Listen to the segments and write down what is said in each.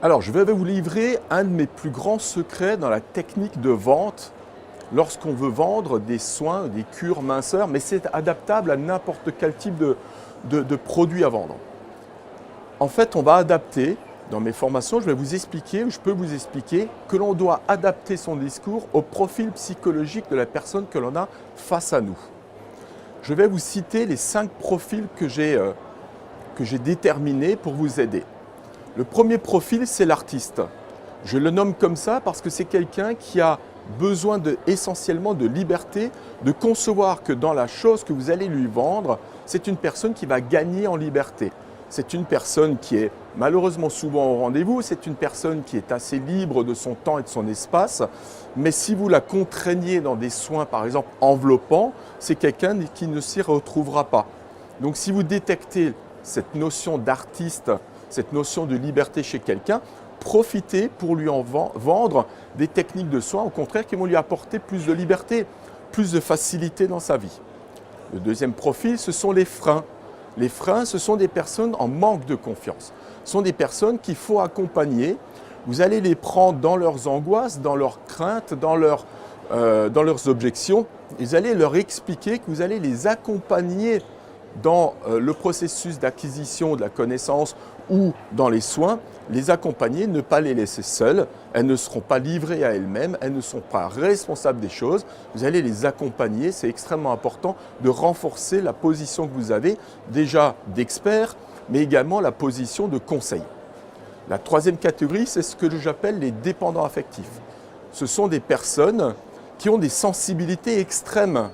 Alors, je vais vous livrer un de mes plus grands secrets dans la technique de vente lorsqu'on veut vendre des soins, des cures minceurs, mais c'est adaptable à n'importe quel type de produit à vendre. En fait, on va adapter, dans mes formations, je peux vous expliquer que l'on doit adapter son discours au profil psychologique de la personne que l'on a face à nous. Je vais vous citer les 5 profils que j'ai déterminés pour vous aider. Le premier profil, c'est l'artiste. Je le nomme comme ça parce que c'est quelqu'un qui a besoin essentiellement de liberté, de concevoir que dans la chose que vous allez lui vendre, c'est une personne qui va gagner en liberté. C'est une personne qui est malheureusement souvent au rendez-vous, c'est une personne qui est assez libre de son temps et de son espace, mais si vous la contraignez dans des soins, par exemple, enveloppants, c'est quelqu'un qui ne s'y retrouvera pas. Donc si vous détectez cette notion d'artiste, cette notion de liberté chez quelqu'un, profitez pour lui en vendre des techniques de soins, au contraire, qui vont lui apporter plus de liberté, plus de facilité dans sa vie. Le deuxième profil, ce sont les freins. Les freins, ce sont des personnes en manque de confiance. Ce sont des personnes qu'il faut accompagner. Vous allez les prendre dans leurs angoisses, dans leurs craintes, dans leurs objections. Vous allez leur expliquer que vous allez les accompagner dans le processus d'acquisition de la connaissance ou dans les soins, les accompagner, ne pas les laisser seules. Elles ne seront pas livrées à elles-mêmes, elles ne sont pas responsables des choses. Vous allez les accompagner, c'est extrêmement important de renforcer la position que vous avez, déjà d'expert, mais également la position de conseil. La troisième catégorie, c'est ce que j'appelle les dépendants affectifs. Ce sont des personnes qui ont des sensibilités extrêmes,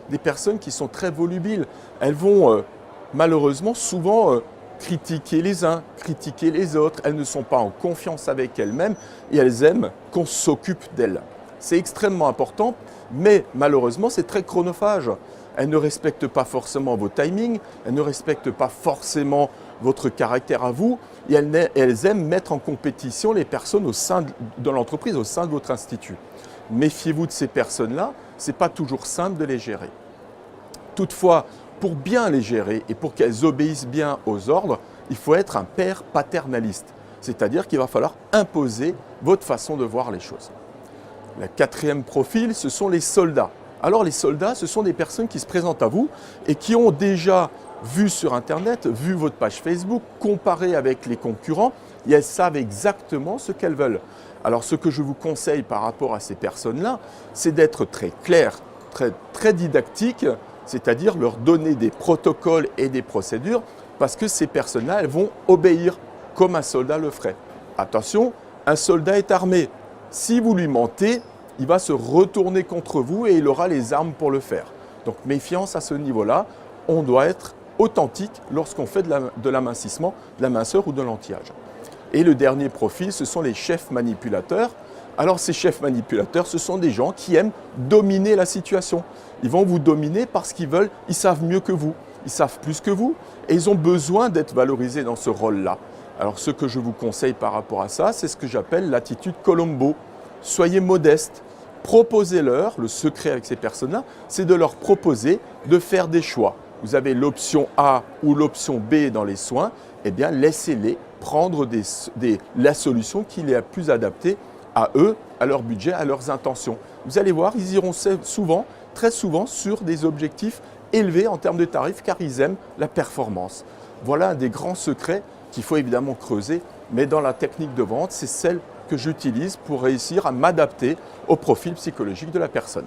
des personnes qui sont très volubiles. Elles vont malheureusement souvent critiquer les uns, critiquer les autres. Elles ne sont pas en confiance avec elles-mêmes et elles aiment qu'on s'occupe d'elles. C'est extrêmement important, mais malheureusement, c'est très chronophage. Elles ne respectent pas forcément vos timings, elles ne respectent pas forcément votre caractère à vous et elles aiment mettre en compétition les personnes au sein de l'entreprise, au sein de votre institut. Méfiez-vous de ces personnes-là, ce n'est pas toujours simple de les gérer. Toutefois, pour bien les gérer et pour qu'elles obéissent bien aux ordres, il faut être un père paternaliste, c'est-à-dire qu'il va falloir imposer votre façon de voir les choses. Le quatrième profil, ce sont les soldats. Alors les soldats, ce sont des personnes qui se présentent à vous et qui ont déjà vu sur Internet, vu votre page Facebook, comparé avec les concurrents, et elles savent exactement ce qu'elles veulent. Alors ce que je vous conseille par rapport à ces personnes-là, c'est d'être très clair, très didactique, c'est-à-dire leur donner des protocoles et des procédures, parce que ces personnes-là, elles vont obéir comme un soldat le ferait. Attention, un soldat est armé. Si vous lui mentez, il va se retourner contre vous et il aura les armes pour le faire. Donc méfiance à ce niveau-là, on doit être authentique lorsqu'on fait de l'amincissement, de la minceur ou de l'anti-âge. Et le dernier profil, ce sont les chefs manipulateurs. Alors ces chefs manipulateurs, ce sont des gens qui aiment dominer la situation. Ils vont vous dominer parce ils savent mieux que vous, ils savent plus que vous et ils ont besoin d'être valorisés dans ce rôle-là. Alors ce que je vous conseille par rapport à ça, c'est ce que j'appelle l'attitude Colombo. Soyez modeste, proposez-leur, le secret avec ces personnes-là, c'est de leur proposer de faire des choix. Vous avez l'option A ou l'option B dans les soins, eh bien laissez-les prendre la solution qui est la plus adaptée à eux, à leur budget, à leurs intentions. Vous allez voir, ils iront souvent, très souvent, sur des objectifs élevés en termes de tarifs car ils aiment la performance. Voilà un des grands secrets qu'il faut évidemment creuser, mais dans la technique de vente, c'est celle que j'utilise pour réussir à m'adapter au profil psychologique de la personne.